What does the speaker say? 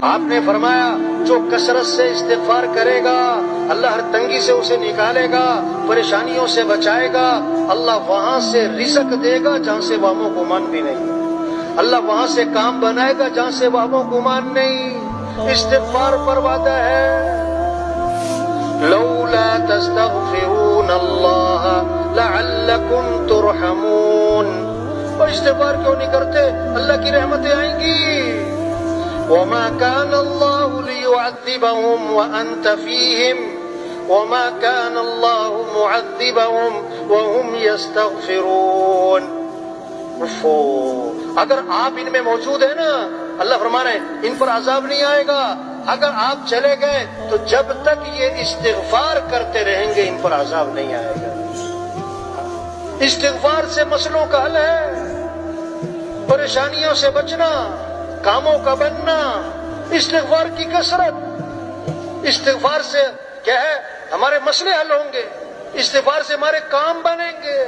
آپ نے فرمایا جو کثرت سے استغفار کرے گا اللہ ہر تنگی سے اسے نکالے گا، پریشانیوں سے بچائے گا، اللہ وہاں سے رزق دے گا جہاں سے وہم و گمان بھی نہیں، اللہ وہاں سے کام بنائے گا جہاں سے وہم و گمان نہیں۔ استغفار پر وعدہ ہے، لولا تستغفرون اللہ لعلکم ترحمون۔ اور استغفار کیوں نہیں کرتے؟ اللہ کی رحمتیں آئیں گی۔ وما كان الله ليعذبهم وأنت فيهم وما كان الله معذبهم وهم يستغفرون۔ اگر آپ ان میں موجود ہیں نا، اللہ فرما رہے ہیں ان پر عذاب نہیں آئے گا۔ اگر آپ چلے گئے تو جب تک یہ استغفار کرتے رہیں گے ان پر عذاب نہیں آئے گا۔ استغفار سے مسئلوں کا حل ہے، پریشانیوں سے بچنا، کاموں کا بننا، استغفار کی کثرت۔ استغفار سے کیا ہے؟ ہمارے مسئلے حل ہوں گے، استغفار سے ہمارے کام بنیں گے۔